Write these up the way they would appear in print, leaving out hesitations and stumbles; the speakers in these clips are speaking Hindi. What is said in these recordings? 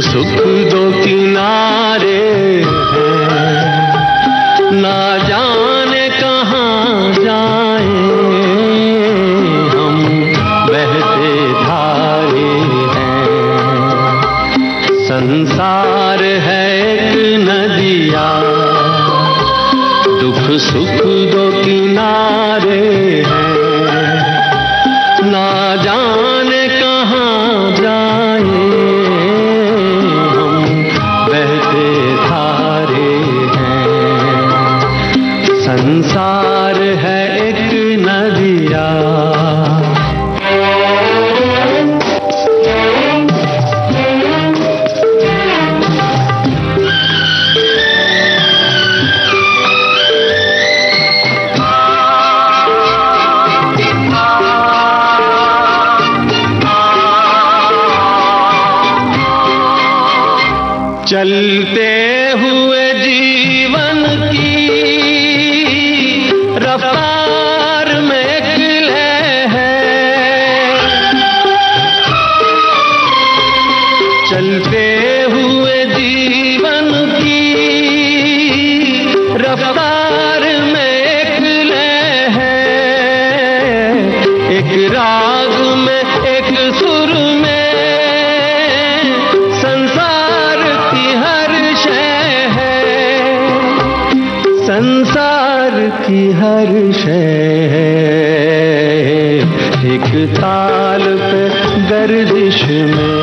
सुख दो किनारे हैं, ना जाने कहाँ जाए हम बहते धारे हैं। संसार है एक नदिया, दुख सुख दो किनारे हैं, ना जाने कहाँ जाए हम बहते धारे हैं। संसार है एक नदिया। चलते हुए जीवन की रफ्तार में एक लय है, चलते हुए जीवन की रफ्तार में एक लय है। एक राग में एक सुर में संसार की हर शय है। एक ताल पे गर्दिश में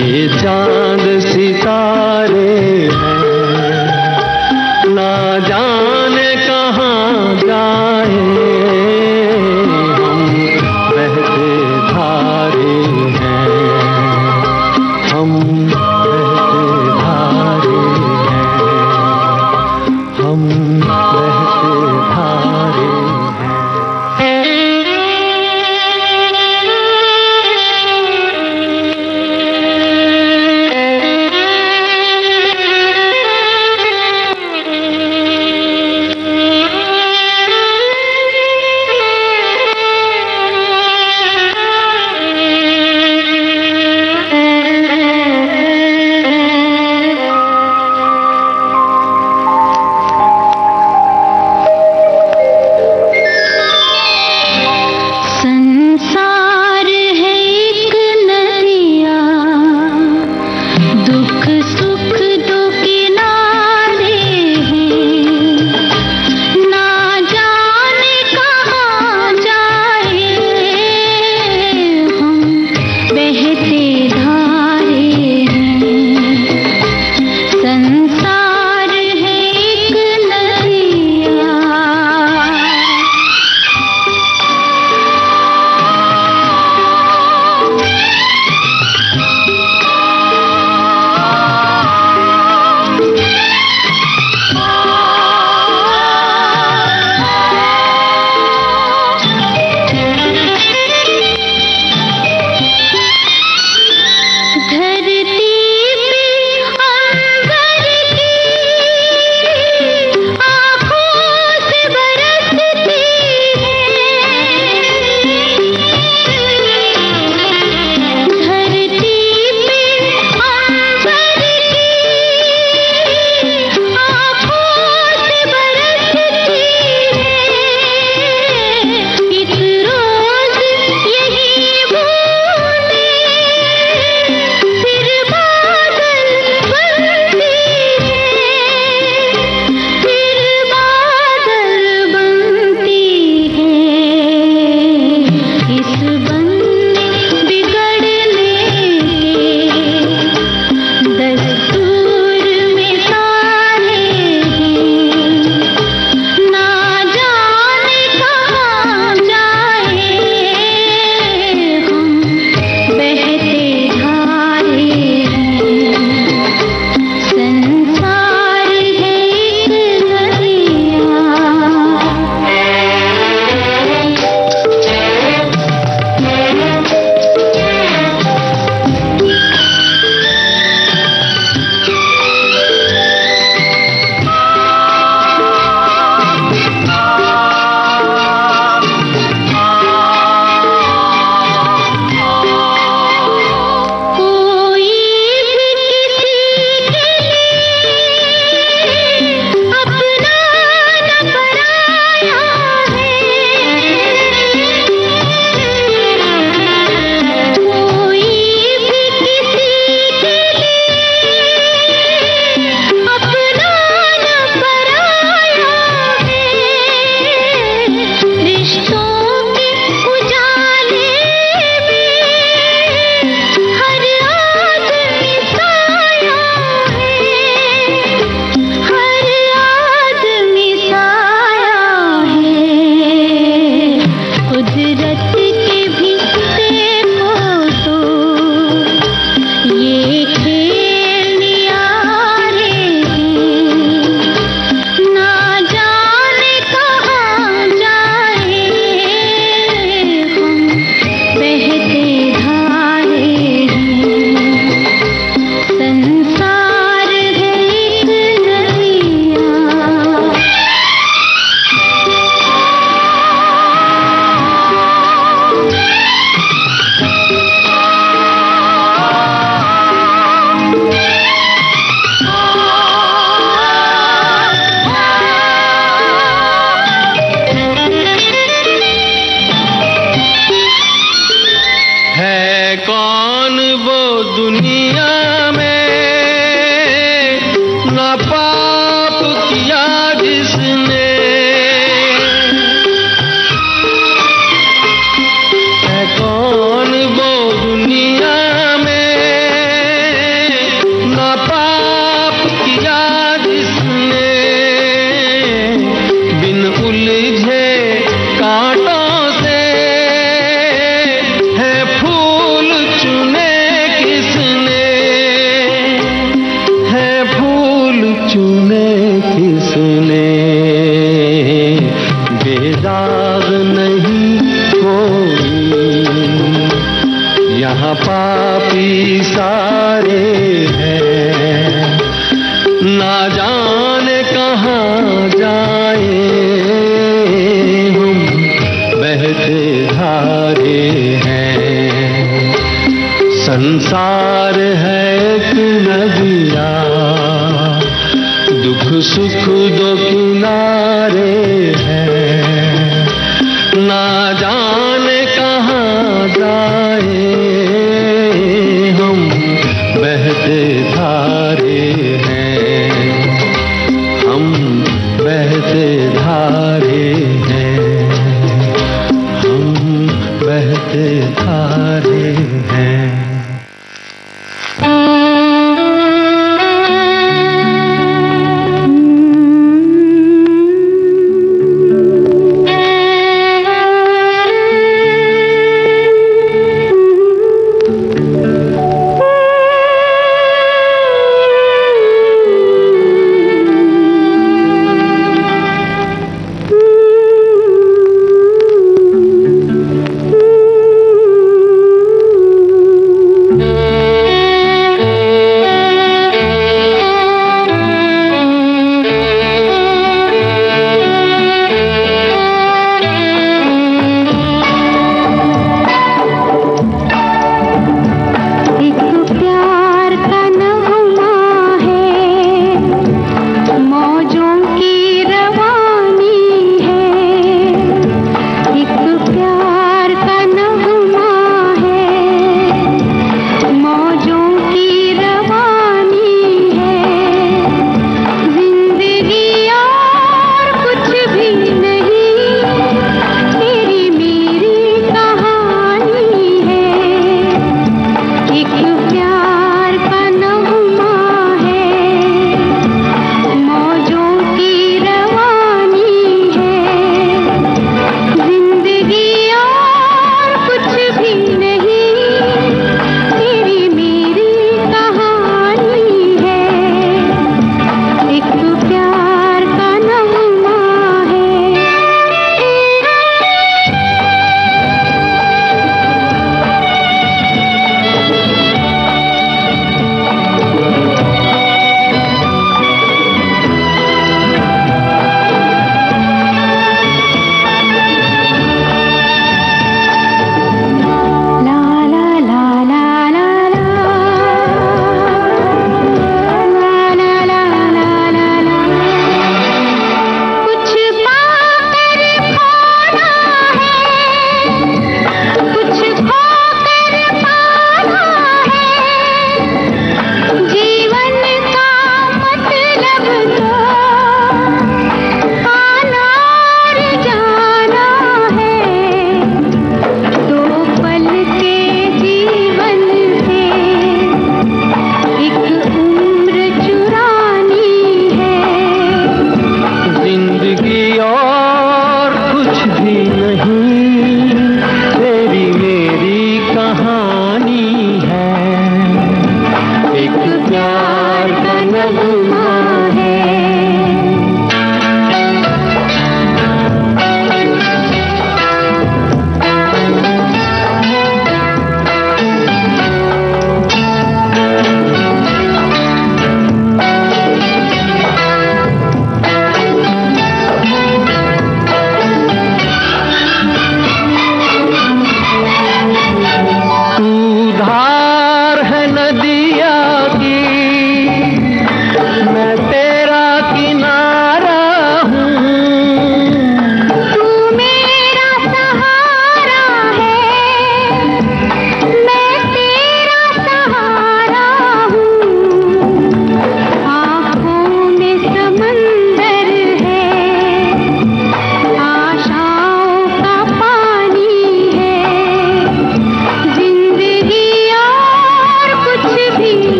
ये चांद सितारे हैं, ना जाने कहाँ जाए हम बहते धारे हैं, हम बहते धारे हैं, हम बहते धारे हैं। कौन वो दुनिया में ना पाप किया जिसने, है कौन वो दुनिया में ना पाप किया जिसने, बिन उलझे कांटों से है फूल चुने किसने, है फूल चुने किसने। बेदाग नहीं कोई यहाँ पापी सारे हैं, ना जाने कहाँ जाए हम बहते धारे हैं। संसार है एक नदिया, दुख सुख दो किनारे हैं, ना जाने कहाँ जाए हम बहते धारे हैं, हम बहते धारे हैं, हम बहते धारे हैं।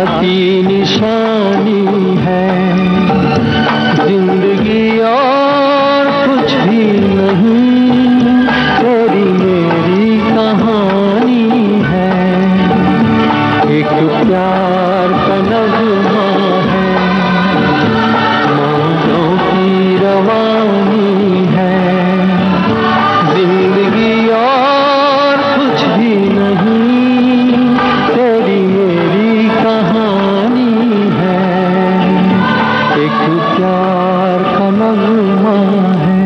की निशानी है। जिंदगी और कुछ भी नहीं, तेरी मेरी कहानी है। एक प्यार का नगमा है, मौजों की रवानी है। जिंदगी और कुछ भी नहीं, तेरी मेरी कहानी है। एक प्यार का नगमा है।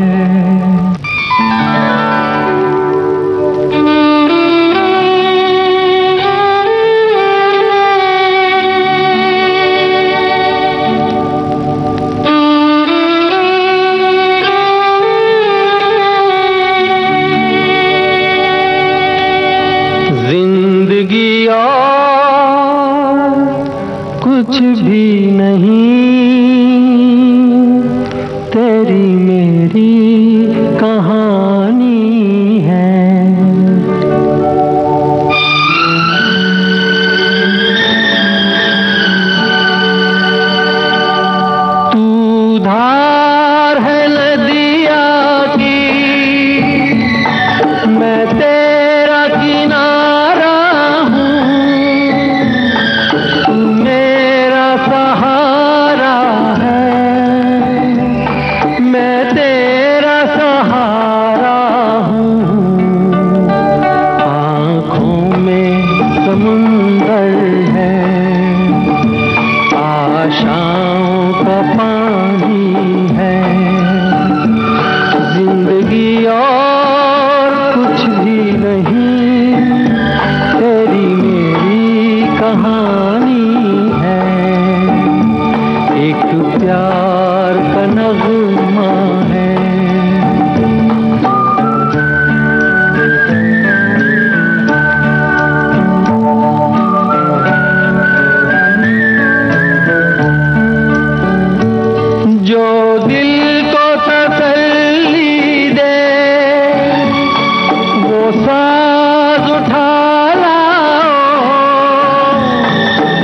जिंदगी और कुछ भी नहीं, तेरी मेरी कहानी है। तू धार है नदिया की, मैं तेरा किनारा हूँ। तू मेरा सहारा है, मैं तेरा सहारा हूँ। आँखों में समुंदर है, आशाओं का पानी है। जिंदगी और कुछ भी नहीं, तेरी मेरी कहानी है। एक प्यार का नगमा है। जो दिल को तसल्ली दे, वो साज उठा लाओ।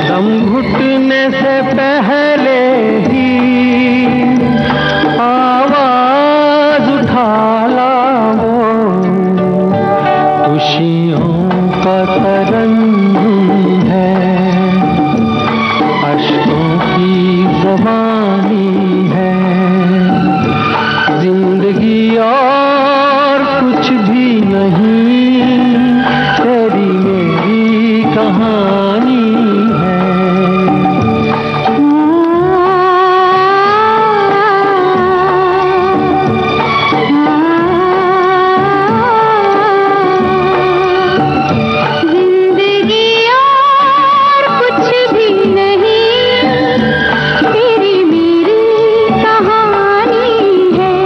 दम घुटने से पहले ही आवाज उठा लाओ। खुशियों का तरन्नुम है, अश्कों की ज़बानी है। जिंदगी और कुछ भी नहीं, तेरी मेरी कहानी है। जिंदगी और कुछ भी नहीं, तेरी मेरी कहानी है।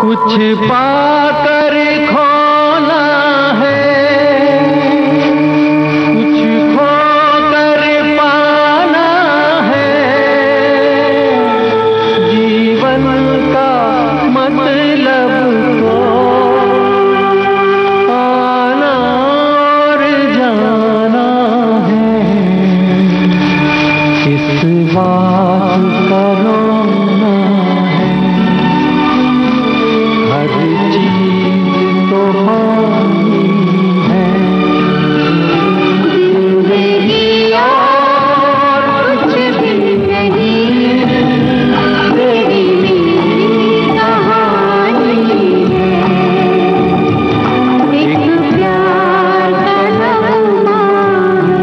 कुछ पाकर खोना है, कुछ खोकर पाना है, जीवन का मतलब तो आना और जाना है। इस बात का रोना है, हर चीज तो होनी है। जिंदगी और कुछ भी नहीं, तेरी मेरी कहानी है। एक प्यार का नगमा है।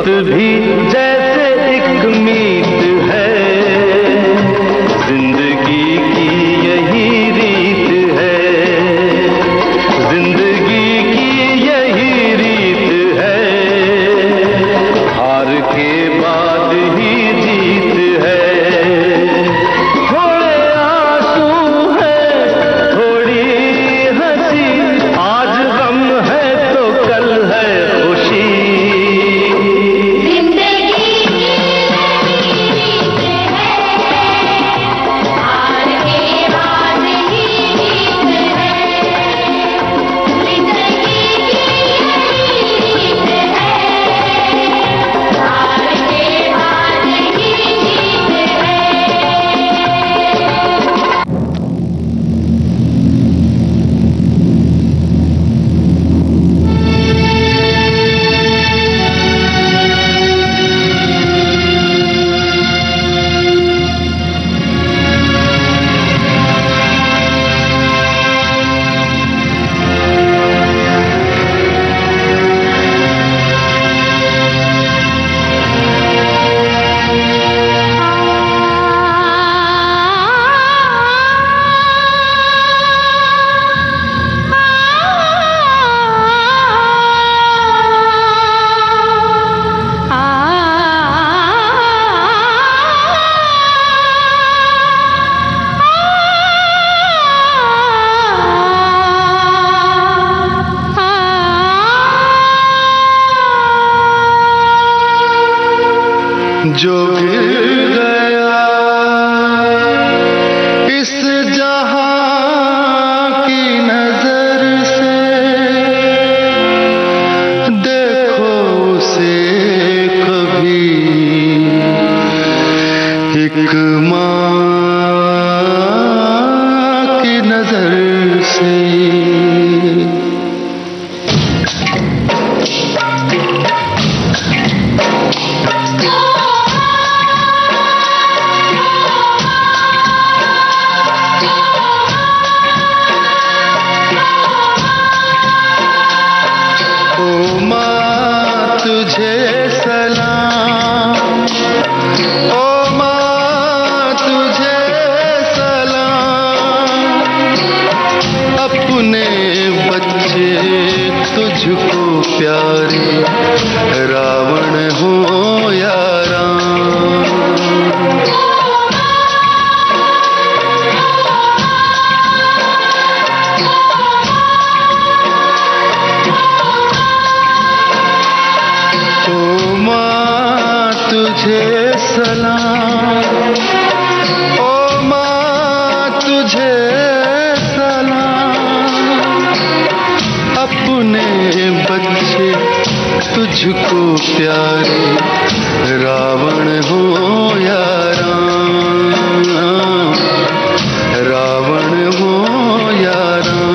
वक्त भी जैसे एक मीत है, जिंदगी की यही रीत है, जिंदगी की यही रीत है, हार के बाद ही जीत है। थोड़े आंसू है, थोड़ी हंसी, आज गम है तो कल है खुशी। जिंदगी की रीत है, हार के बाद ही जीत है। जिंदगी की रीत है, हार के बाद ही जीत है। जो गिर गया इस जहां की नजर से, देखो उसे कभी एक मां की नजर से। ओ माँ तुझे सलाम, ओ माँ तुझे सलाम, अपने बच्चे तुझको प्यारे, रावण हो या राम। ओ माँ तुझे सलाम, ओ माँ तुझे सलाम, अपने बच्चे तुझको प्यारे, रावण हो या राम, रावण हो या राम।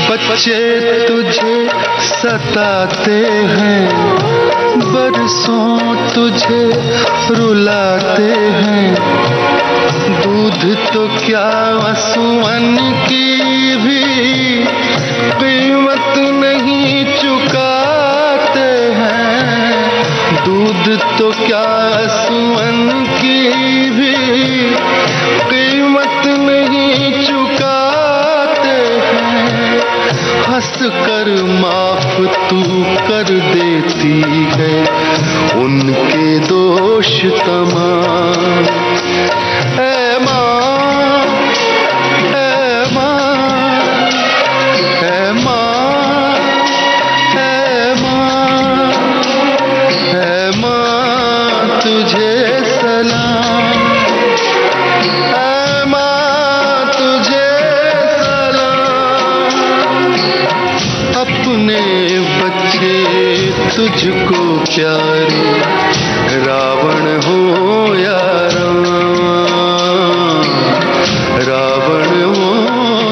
बच्चे तुझे सताते हैं, बरसों तुझे रुलाते हैं, दूध तो क्या आंसुअन की भी कीमत नहीं चुकाते हैं, दूध तो क्या आंसुअन की भी कीमत नहीं चुकाते हैं। हंस कर माफ तू कर देती है उनके दोष तमाम। ऐ माँ, ऐ माँ, ऐ माँ, ऐ माँ, ऐ माँ तुझे सलाम, ऐ माँ तुझे सलाम, अपने बच्चे तुझको प्यारे, रावण हो या राम, रावण हो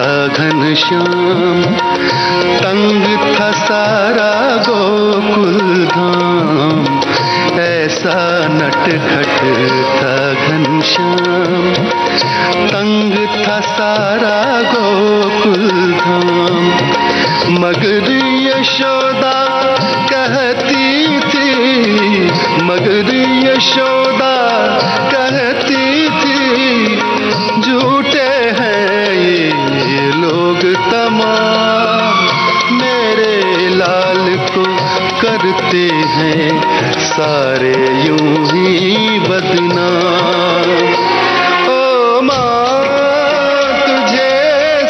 था घनश्याम, तंग था सारा गोकुल धाम, ऐसा नटखट था घनश्याम, तंग था सारा गोकुल धाम। मगर यशोदा कहती थी, मगर यशोदा कहती थी, झूठे हैं ये लोग तमाम, मेरे लाल को करते हैं सारे यूं ही बदनाम। ओ माँ तुझे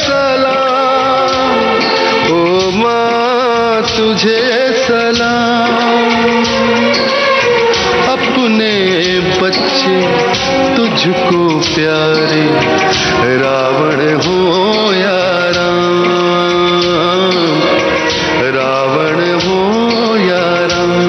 सलाम, ओ माँ तुझे सलाम, अपने बच्चे तुझको प्यारे, रावण हो या राम, रावण हो या राम।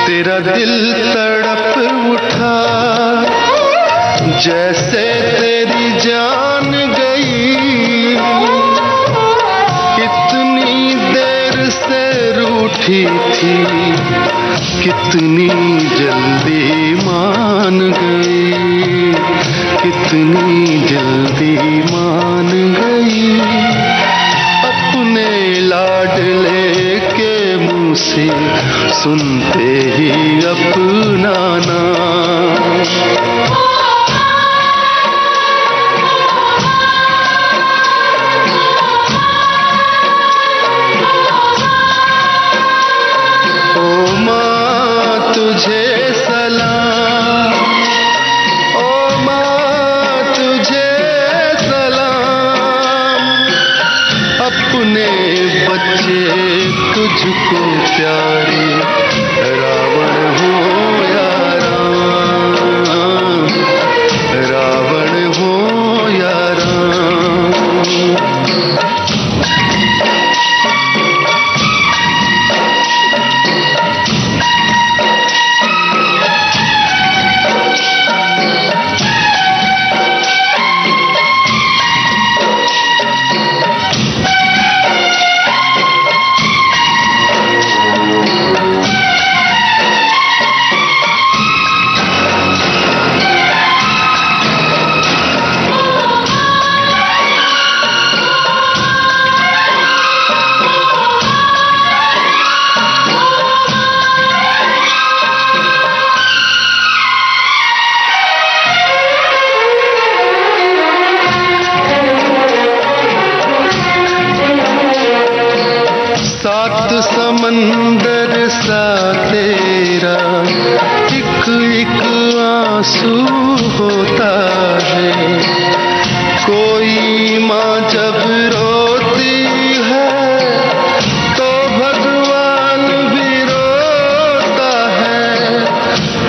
तेरा दिल तड़प उठा जैसे तेरी जान गई, कितनी देर से रूठी थी, कितनी जल्दी मान गई, कितनी जल्दी मान गई, अपने लाडले के मुंह से सुनते ही अपना नाम। ओ माँ तुझे सलाम, ओ माँ तुझे सलाम, अपने बच्चे तुझको प्यारे, रावण हो या राम, रावण हो या राम। सात समंदर सा तेरा एक एक आंसू होता है, कोई माँ जब रोती है तो भगवान भी रोता है,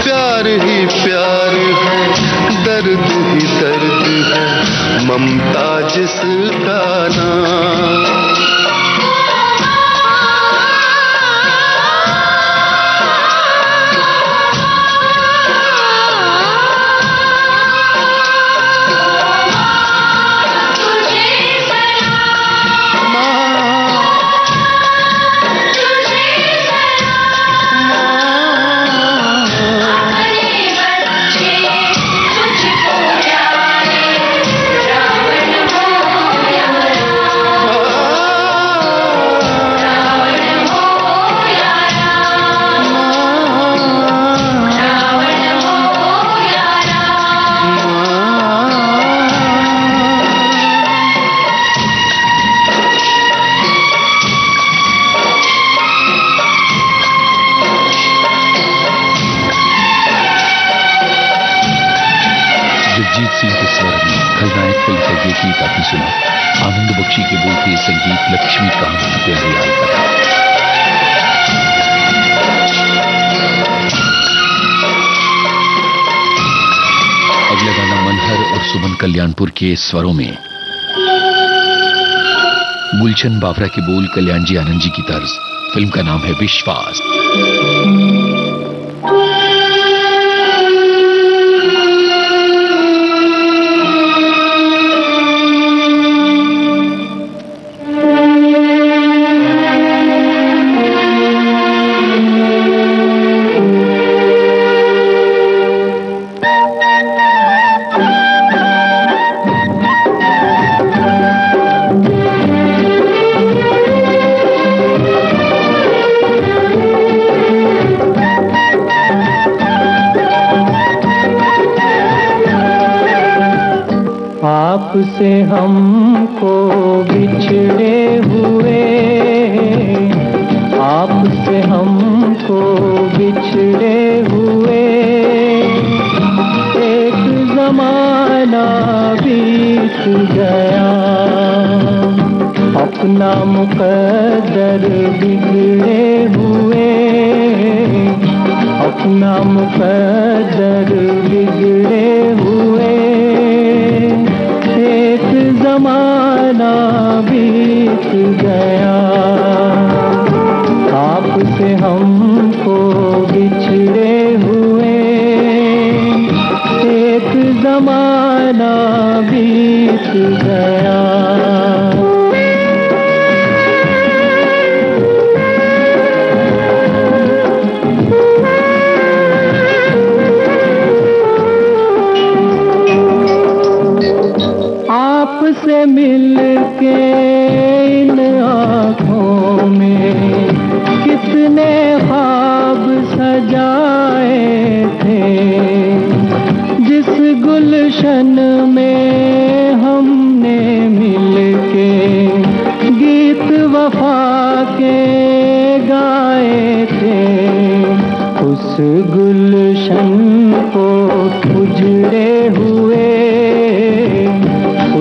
प्यार ही प्यार है, दर्द ही दर्द है, ममता जिसका नाम। फिल्म संगीत गीत आपने सुना। आनंद बख्शी के बोल के संगीत लक्ष्मीकांत बेहरियाल का था। अगला गाना मनहर और सुमन कल्याणपुर के स्वरों में, गुलशन बावरा के बोल, कल्याण जी आनंद जी की तर्ज। फिल्म का नाम है विश्वास। आपसे हमको बिछड़े हुए, आपसे हमको बिछड़े हुए, एक जमाना बीत गया, अपना मुकद्दर बिगड़े हुए, अपना मुकद्दर बिगड़े हुए, एक जमाना बीत गया, आपसे हमको बिछड़े हुए, एक जमाना बीत गया। आपसे मिलके इन आँखों में कितने ख्वाब सजाए थे, जिस गुलशन में हमने मिलके गीत वफा के गाए थे, उस गुलशन को उजड़े हुए,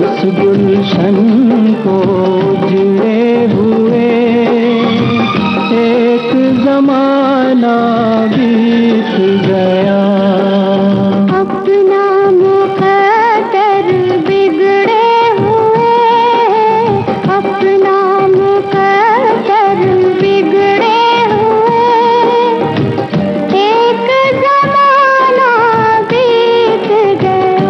उस गुलशन को उजड़े हुए, एक जमाना बीत गया, अपना मुकद्दर बिगड़े हुए, अपना मुकद्दर बिगड़े हुए, एक जमाना बीत गया।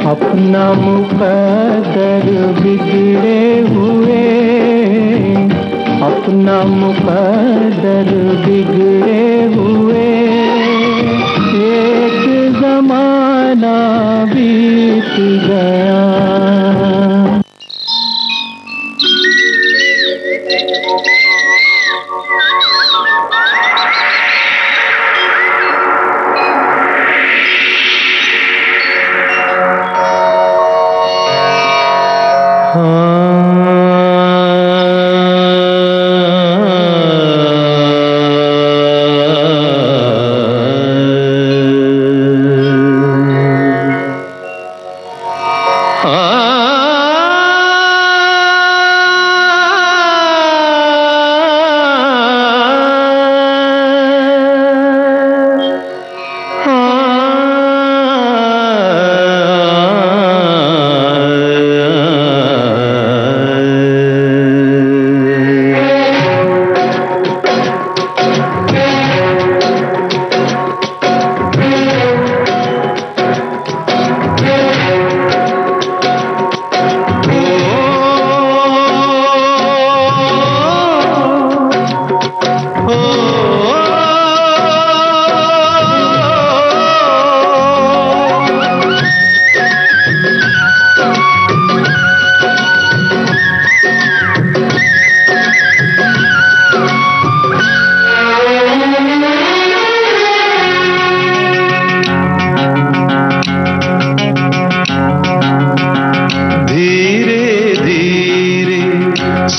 अपना मुकद्दर बिगड़े हुए, अपना मुकद्दर बिगड़े हुए, एक जमाना बीत गया।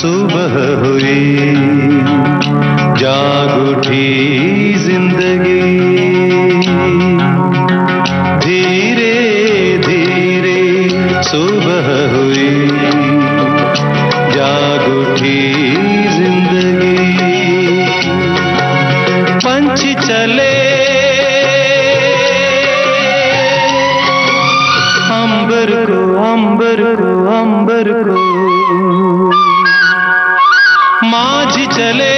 सुबह हुई, जाग उठी जिंदगी। धीरे धीरे सुबह हुई, जाग उठी जिंदगी। पंछी चले अंबर को, अंबर को, अंबर को। माझी चले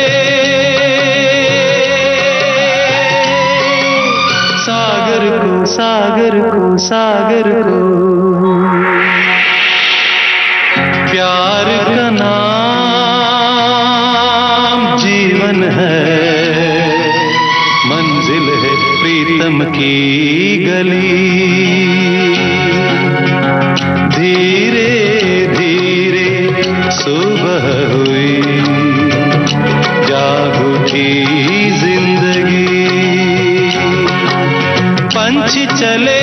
सागर को, सागर को, सागर को। प्यार का नाम जीवन है, मंजिल है प्रीतम की गली। धीरे धीरे सुबह हुई, जाग उठी जिंदगी। पंछी चले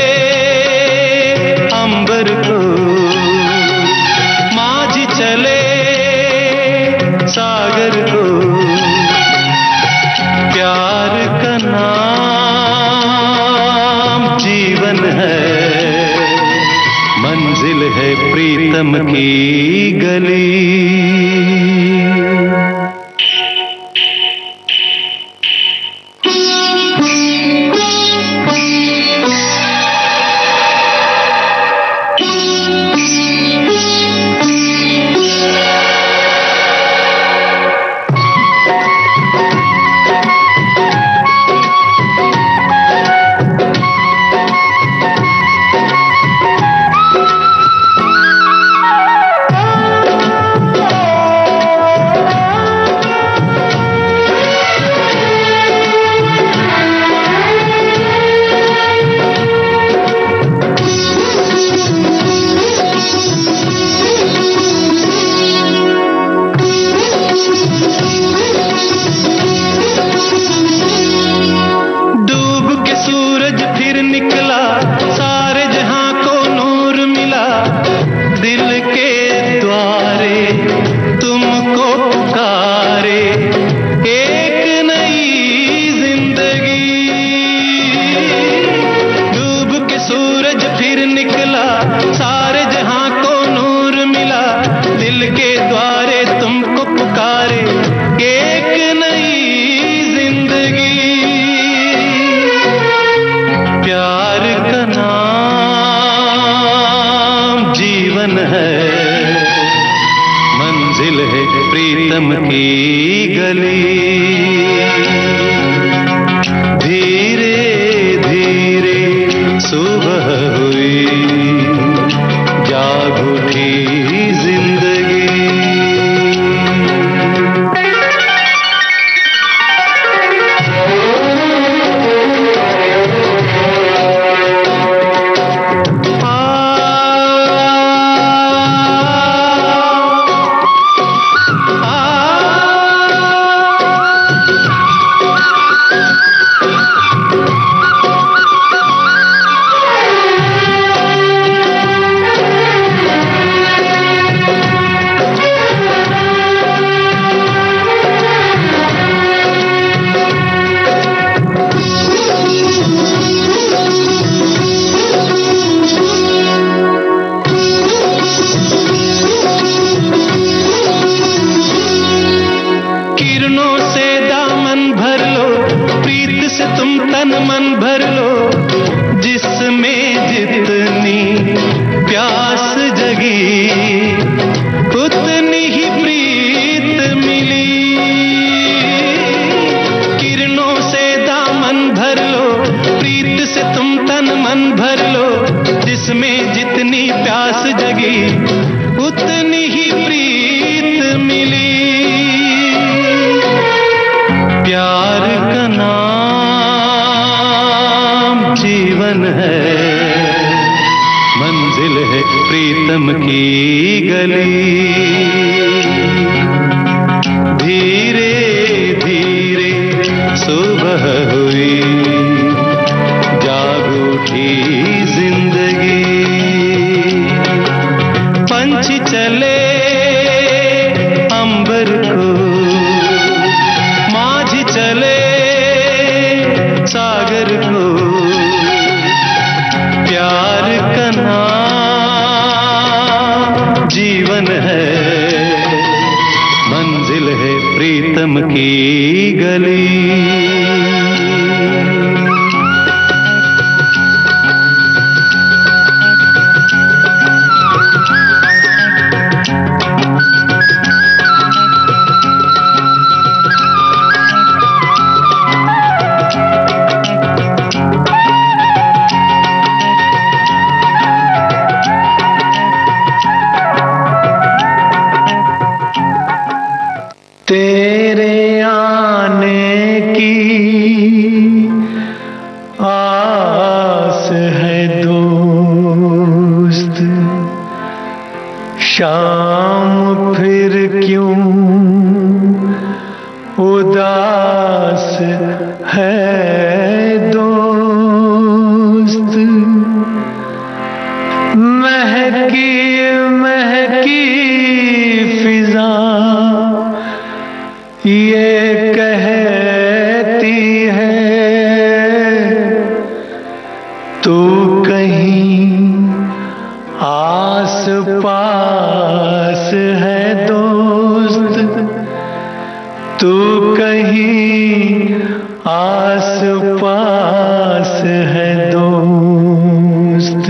अंबर को, माझी चले सागर को। प्यार का नाम जीवन है, मंजिल है प्रीतम की गली। जीवन है, मंजिल है प्रीतम की गली। तेरे आने की आस है दोस्त, शाम फिर क्यों उदास है दोस्त। महकी महकी फिजा ये कहती है तू कहीं आस पास है दोस्त, तू कहीं आस पास है दोस्त।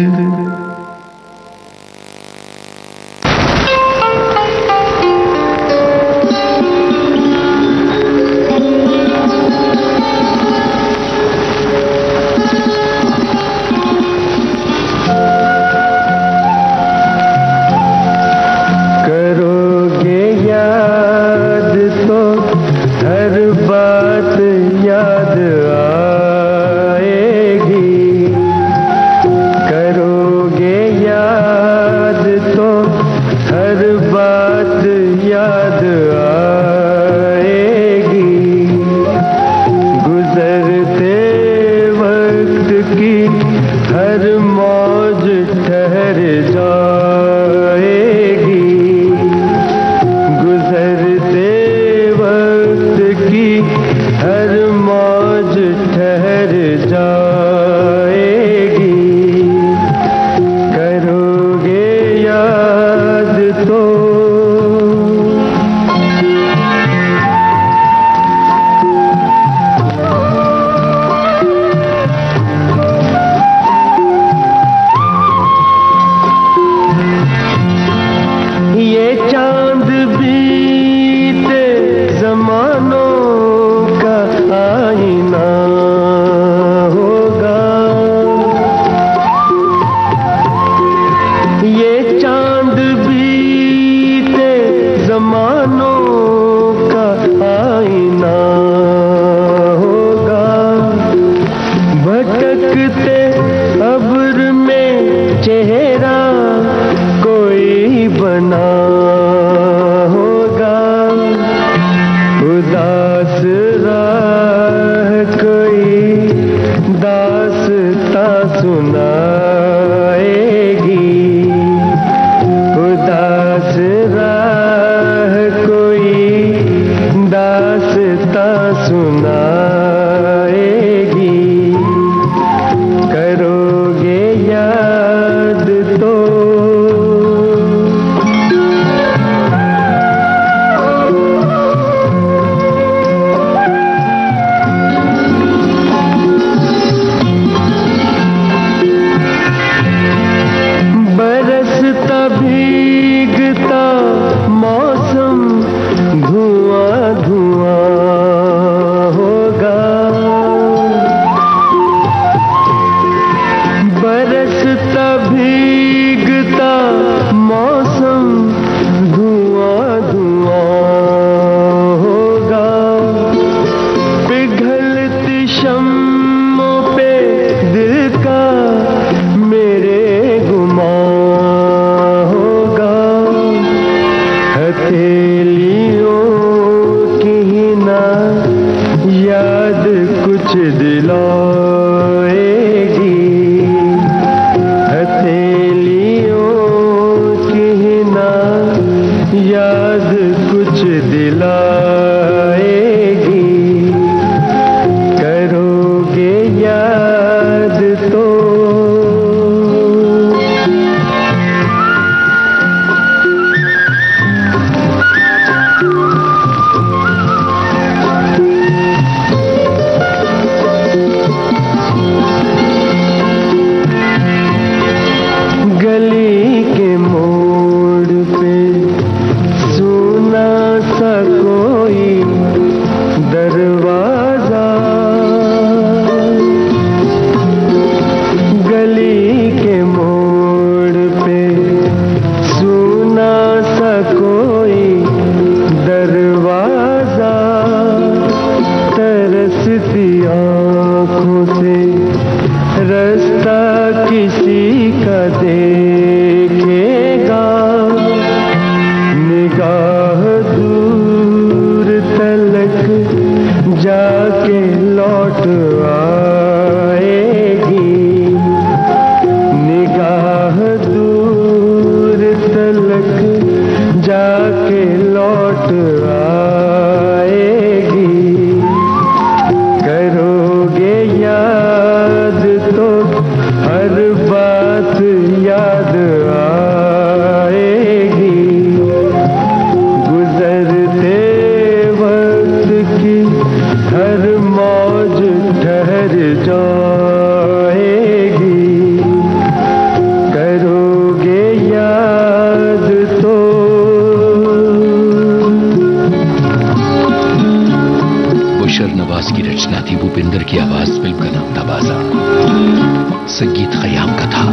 समंदर की आवाज फिल्म का नाम था बाजार। संगीत खयाम का था।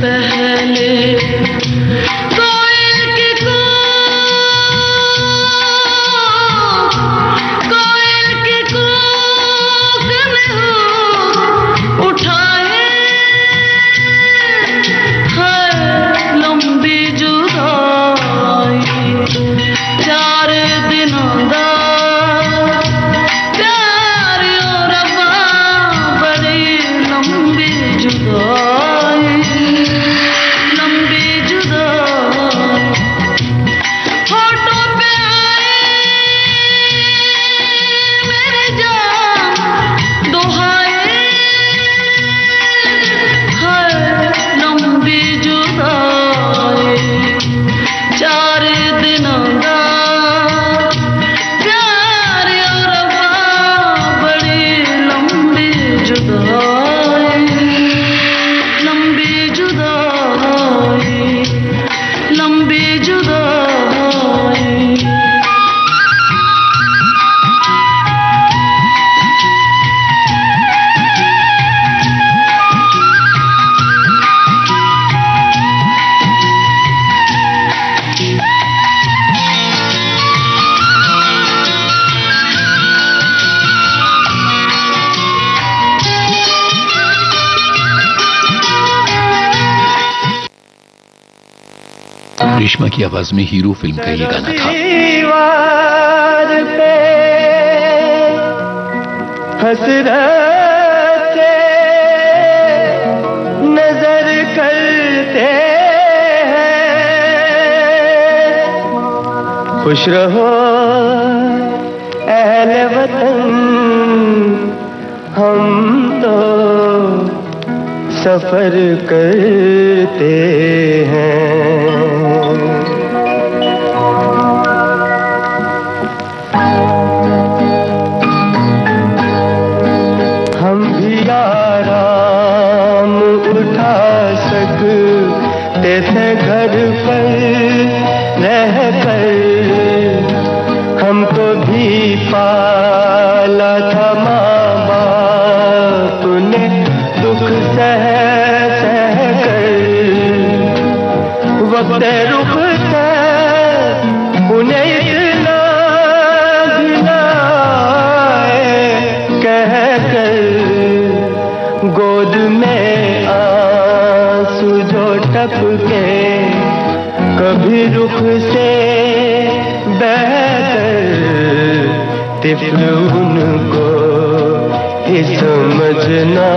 पहले कोयल की कूक में हो उठाए है लंबी जुदाई। 4 दिनों दा प्यार और रब्बा बड़ी लंबी जुदाई, लंबी जुदाई। होठों पे आए मेरे जान दुहाए है लंबी जुदाई। 4 दिनों दा प्यार और रब्बा बड़ी लंबी जुदाई, लंबी जुदाई, लंबी जुदाई। रेशमा की आवाज में हीरो फिल्म का ये गाना था। दीवार पे हसरत से नजर करते हैं। खुश रहो अहले वतन, हम तो सफर करते हैं। हम भी आराम उठा सकते थे घर पर रह कर, हमको भी पाला था माँ बाप ने दुख सह सह कर। वक्त रुख से उन्हें इतना गिलाए कह कर, गोद में आंसू जो टपके कभी रुख से बहकर, तिफ्ल उनको ही समझना,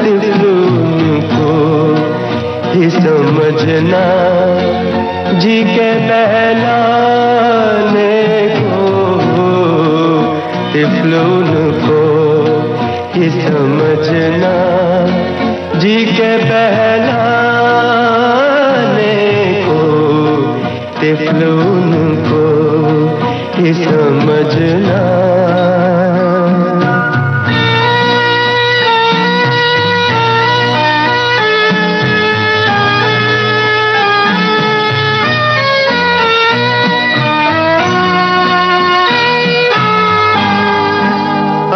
तिफ्ल उनको ही समझना, जी के बहलाने को, तिफ्ल उनको ही समझना, जी के बहलाने को, तिफ्ल उनको ही समझना।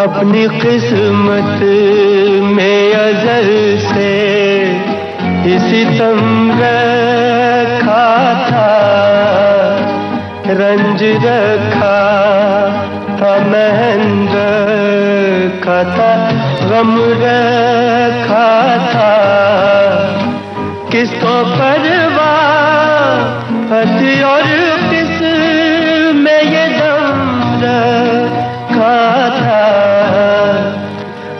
अपनी किस्मत में अज़ल से इसी तम रखा था, रंज रखा था, महन रखा था, गम रखा था। किसको परवाह थी और किस में ये दम रखा था।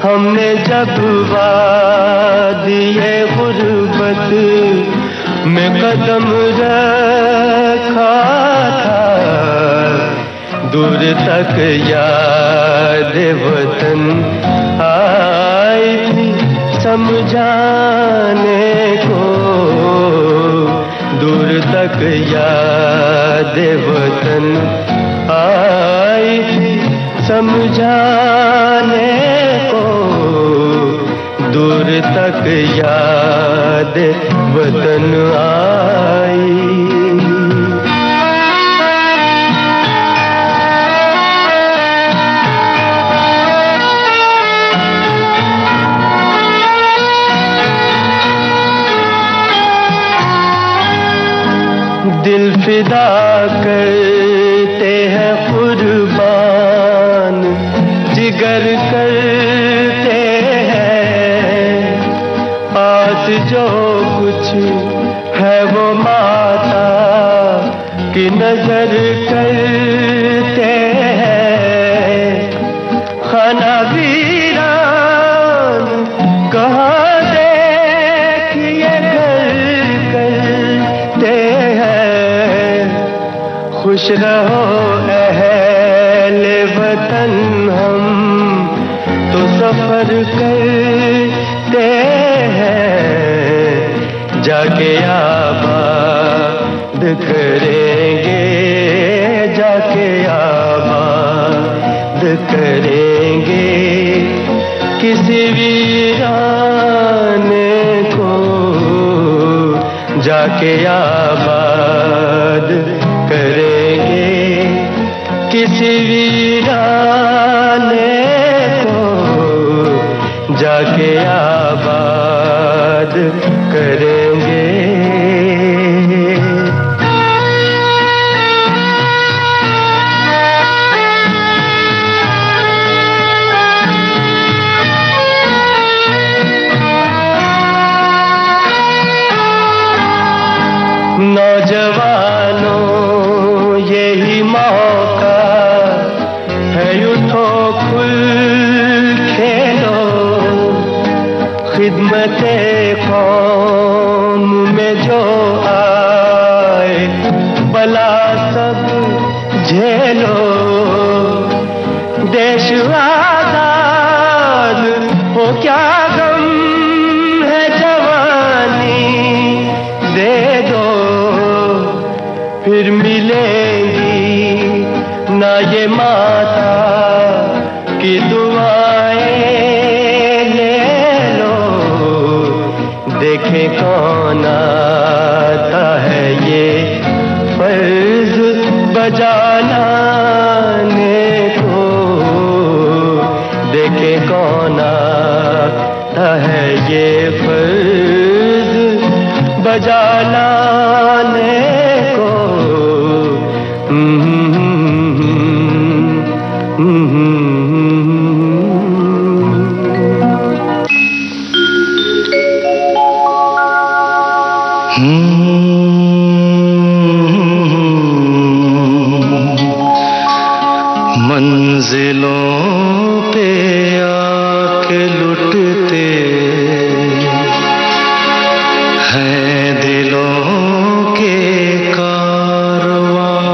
हमने जब वादिए गुर्बत में कदम रखा था, दूर तक याद वतन आई थी समझाने को, दूर तक याद वतन आई थी समझाने को, दूर तक याद वतन आई। दिल फिदा करते हैं कुर्बान, जिगर करते हैं पास जो कुछ है वो माता की नजर करते हैं। खाना वीरान कहाँ देखिए घर करते हैं। खुश रहो अहले वतन, हम तो सफर करते हैं। जाके आबाद करेंगे, जाके आबाद करेंगे किसी वीराने को, जाके आबाद करेंगे किसी वीराने को, जाके आबाद करेंगे। नौजवानों यही मौका है, उठो खुल खेलो, खिदमते कौम में जो आए बला सब झेलो। देश आजाद हो क्या गम है, जवानी दे दो, फिर मिलेंगी ना ये माता की दुआएं ले लो। देखें कौन आता है ये फर्ज बजाने को, देखें कौन आता है ये फर्ज बजाने को। मंजिलों पे आके लुटते हैं दिलों के कारवां,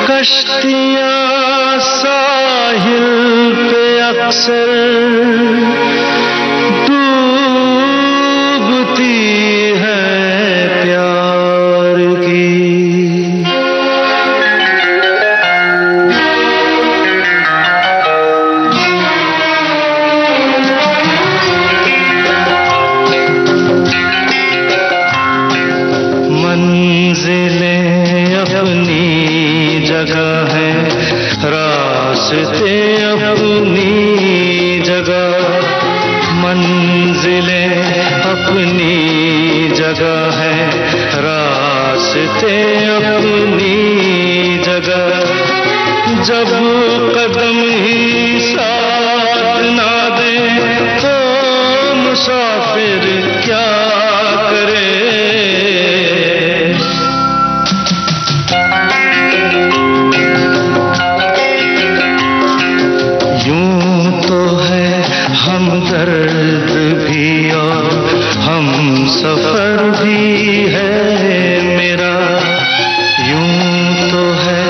कश्तियां साहिल पे अक्सर डूबती है प्यार की। मंजिलें अपनी जगह है, रास्ते अपनी जगह, मंजिलें अपनी जगह है, रास्ते अपनी जगह। जब कदम ही साथ ना दे तो मुसाफिर क्या करे। हमदर्द भी और हम सफर भी है मेरा, यूं तो है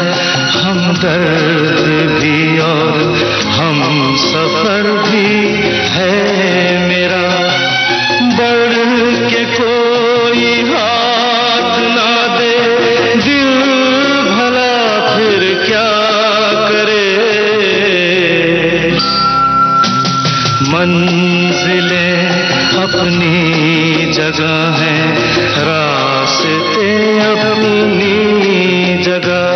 हमदर्द भी और हम सफर भी है मेरा। बढ़ के कोई हाथ ना दे दिल भला फिर क्या करे। मंजिलें अपनी जगह हैं, रास्ते अपनी जगह।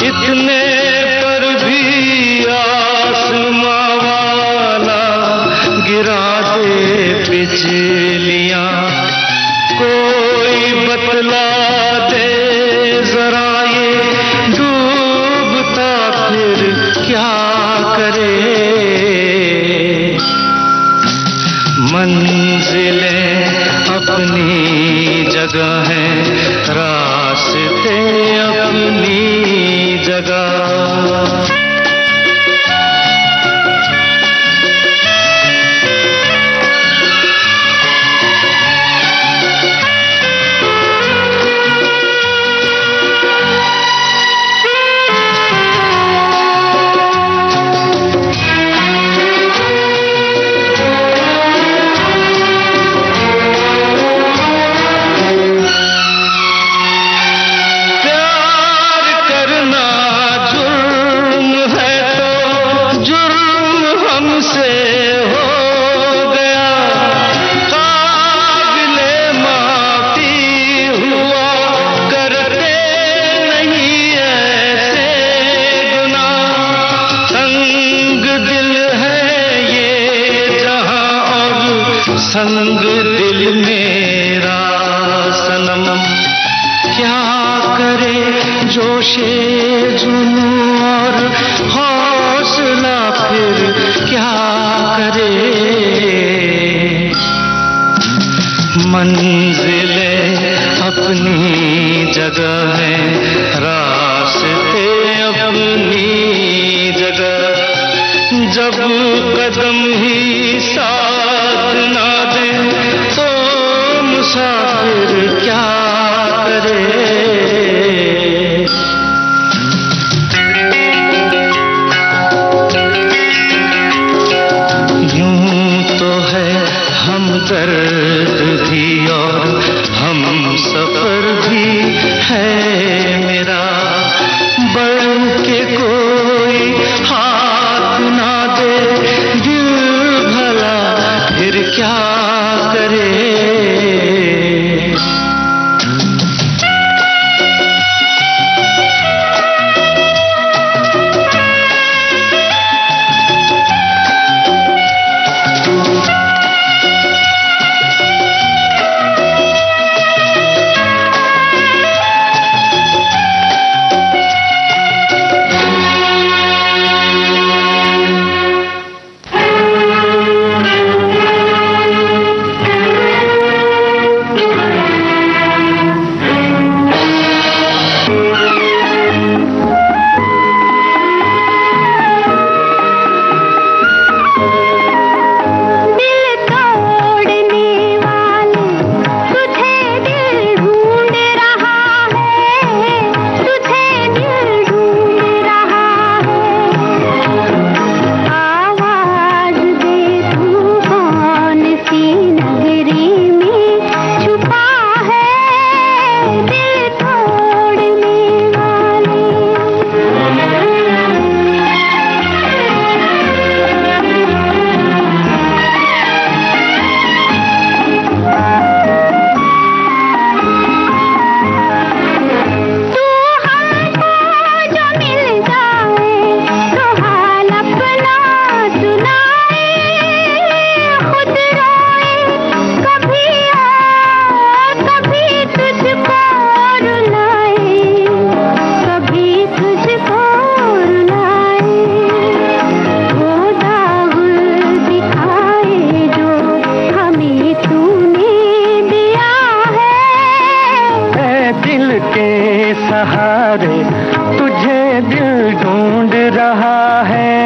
इतने पर भी आसमां वाला गिरा दे बिजलियां, कोई बतला दे जरा ये डूबता फिर क्या करे। मंजिलें अपनी जगह हैं, रास्ते अपनी जगह। संग दिल मेरा सनम क्या करे, जोशे जुनून और हौसला फिर क्या करे। मंजिलें अपनी जगह है, रास्ते अपनी जगह। जब कदम ही साथ ना दे तो मुसाफिर क्या करे। यूं तो है हमदर्द भी और हम सफर भी है मेरा, बढ़ के कोई हाथ ना दे दिल भला फिर क्या करे। सहारे तुझे दिल ढूंढ रहा है,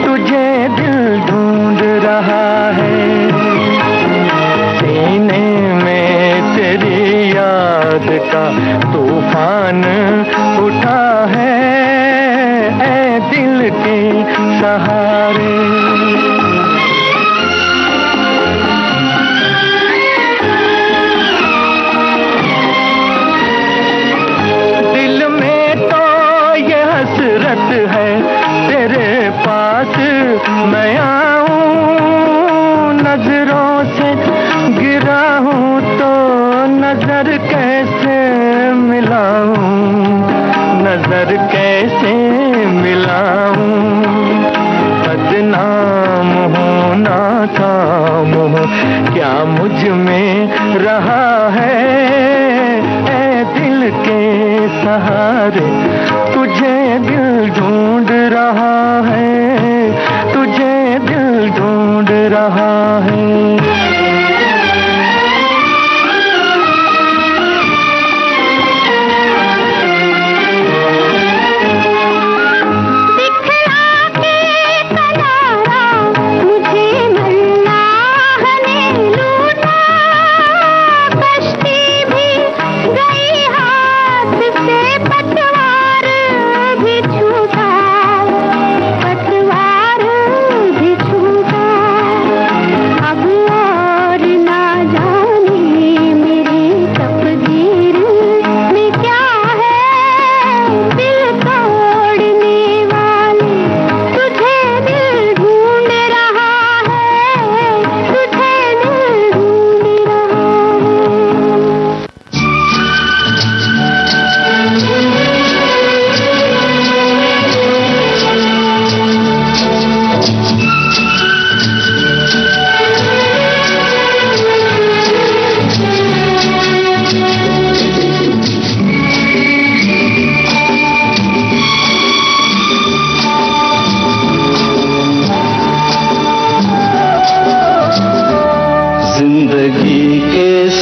तुझे दिल ढूंढ रहा है। सीने में तेरी याद का तूफान उठा है, ऐ दिल के सहारे। है तेरे पास मैं आऊं, नजरों से गिरा हूँ तो नजर कैसे मिलाऊं, नजर कैसे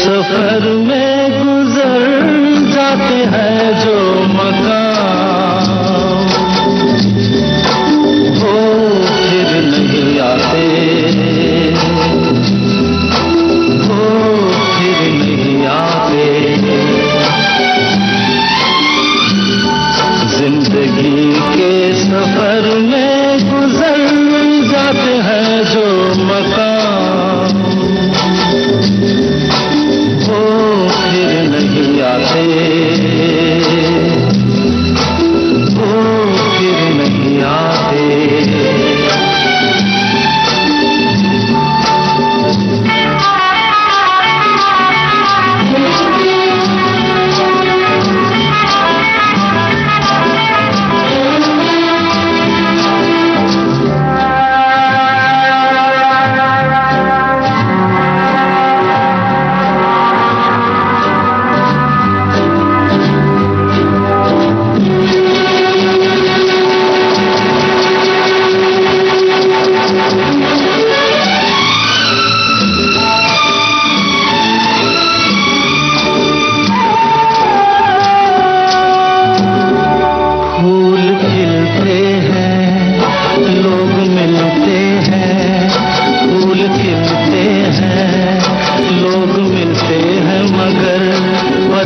सफर में गुजर जाते हैं जो मकाम, वो फिर नहीं आते, वो फिर नहीं आते। जिंदगी के सफर में गुजर जाते हैं जो मकाम, वो फिर नहीं आते, वो फिर नहीं आते।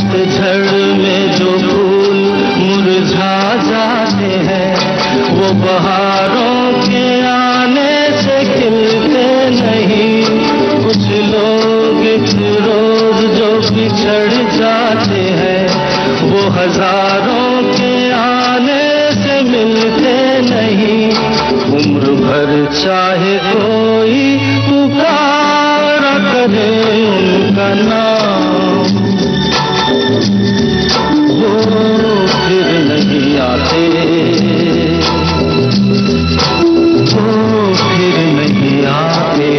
पतझड़ में जो फूल मुरझा जाते हैं, वो बहारों के आने से खिलते नहीं। कुछ लोग एक रोज जो बिछड़ जाते हैं, वो हजारों के आने से मिलते नहीं। उम्र भर चाहे कोई पुकारा करे उनका नाम, वो फिर नहीं आते, वो फिर नहीं आते।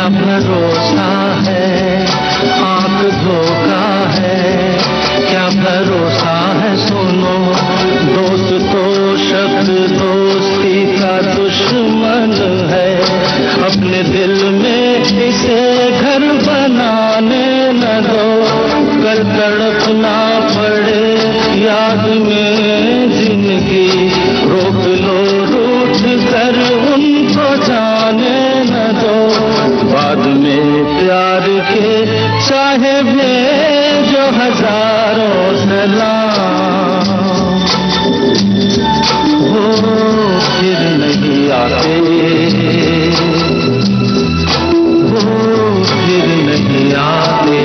भरोसा है, आंख धोखा है, क्या भरोसा है। सुनो दोस्त तो शब्द दोस्ती का दुश्मन है, अपने दिल में इसे घर बनाने न दो। कल तड़पना पड़े याद में जिंदगी, रोक लो रूठ कर उनको जाने न दो। बाद में प्यार के चाहे भेजो हजारों सलाम, वो फिर नहीं आते, वो फिर नहीं आते।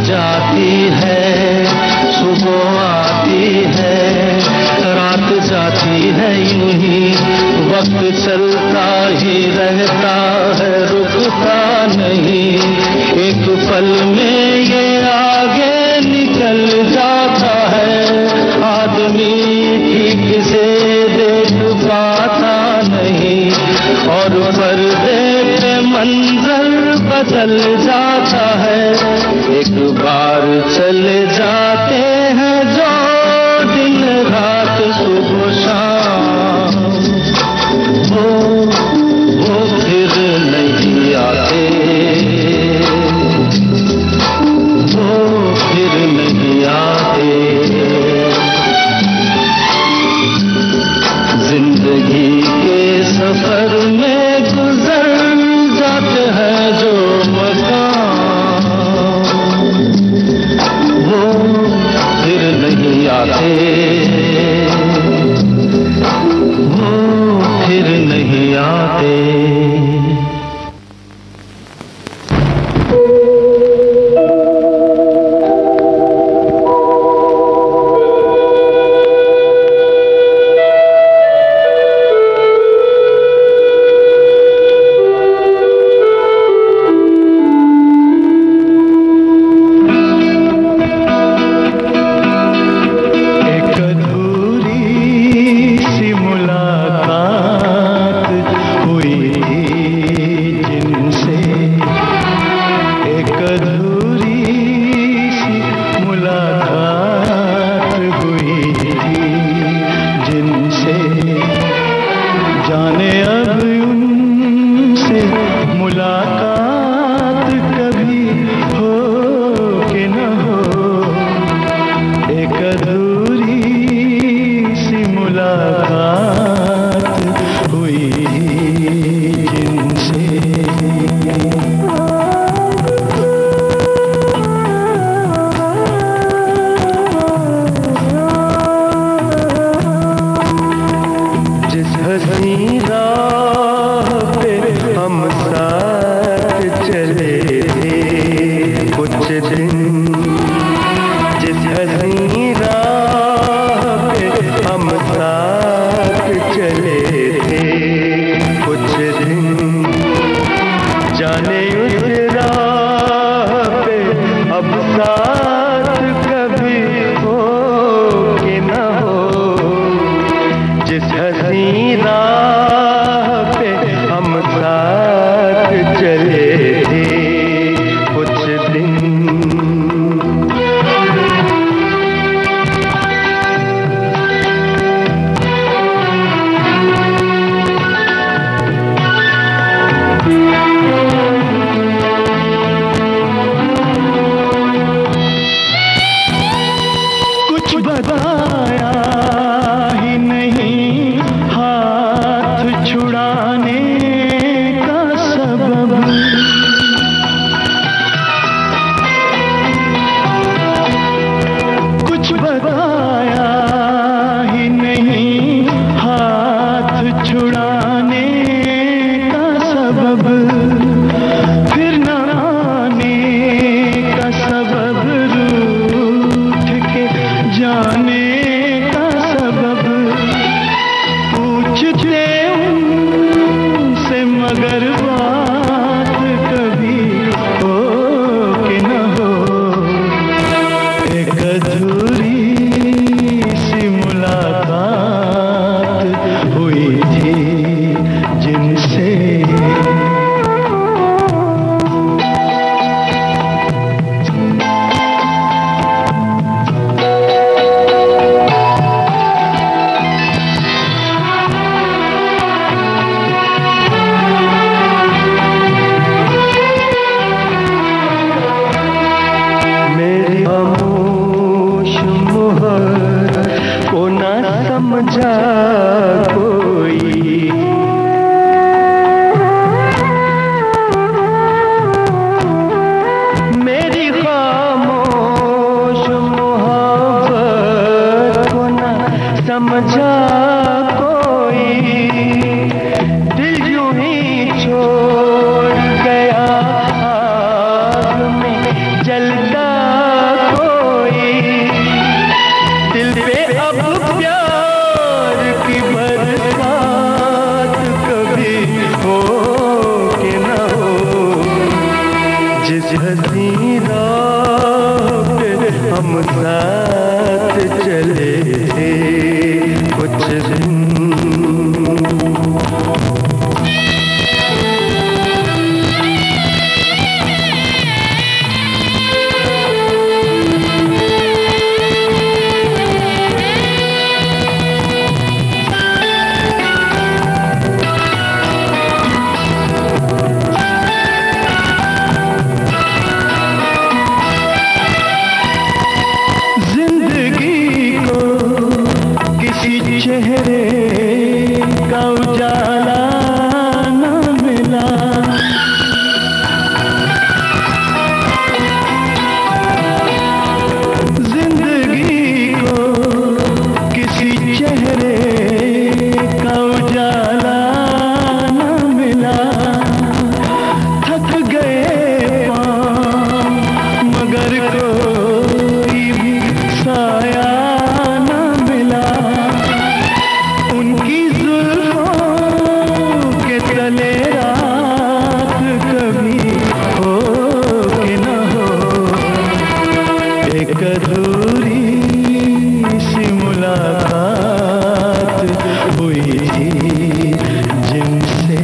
जाती है, सुबह आती है, है यूं ही वक्त चलता ही रहता है रुकता नहीं एक पल में ये आगे निकल जाता है आदमी ठीक से देख पाता नहीं और पर्दे पे मंजर बदल जाता है एक बार चले जाते हैं जो दिन रात सुबह शाम वो फिर नहीं आते वो फिर नहीं आते जिंदगी के सफर में गुजर जाते हैं जो मकाम वो फिर नहीं आते वो फिर नहीं आते दिल पे अब प्यार की राह पे हम साथ चले थे कुछ दिन। चेहरे का उजाला न मिला, जिंदगी को किसी चेहरे का उजाला न मिला। थक गए पाँव मगर कोई भी साया न मिला। उनकी जुल्फों के तले रात कभी हो कि न हो, एक अधूरी सी मुलाकात हुई थी जिनसे।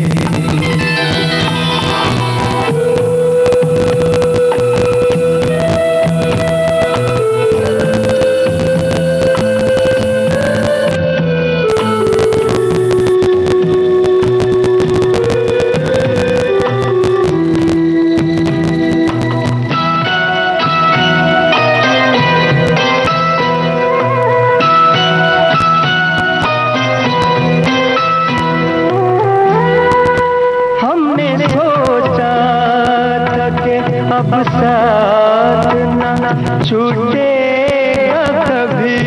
अब साथ न छूटेगा कभी,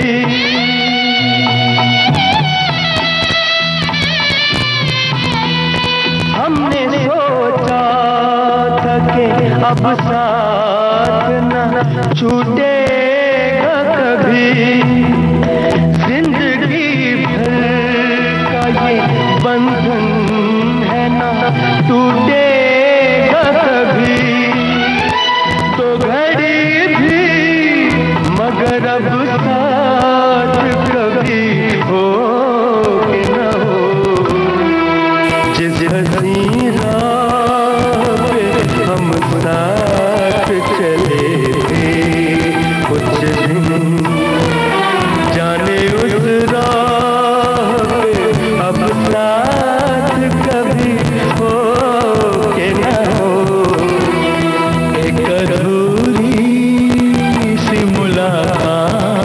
हमने सोचा था कि अब साथ न छूटेगा कभी। जिंदगी भर का ये बंधन है ना टूटेगा कभी। तो घड़ी भी मगर अब साथ कभी हो कि न हो, जिस हसीन राह पे हम साथ चले थे कुछ दिन। जाने उस राह पे अब साथ कभी हो कि न हो, एक अधूरी सी मुलाकात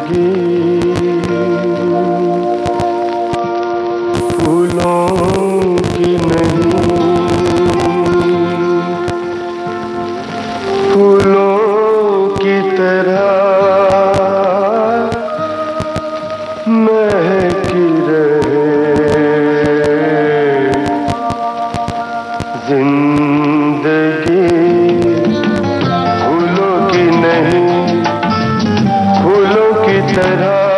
जिंदगी फूलों की नहीं, फूलों की तरह महकी रहे जिंदगी। फूलों की नहीं, फूलों की तरह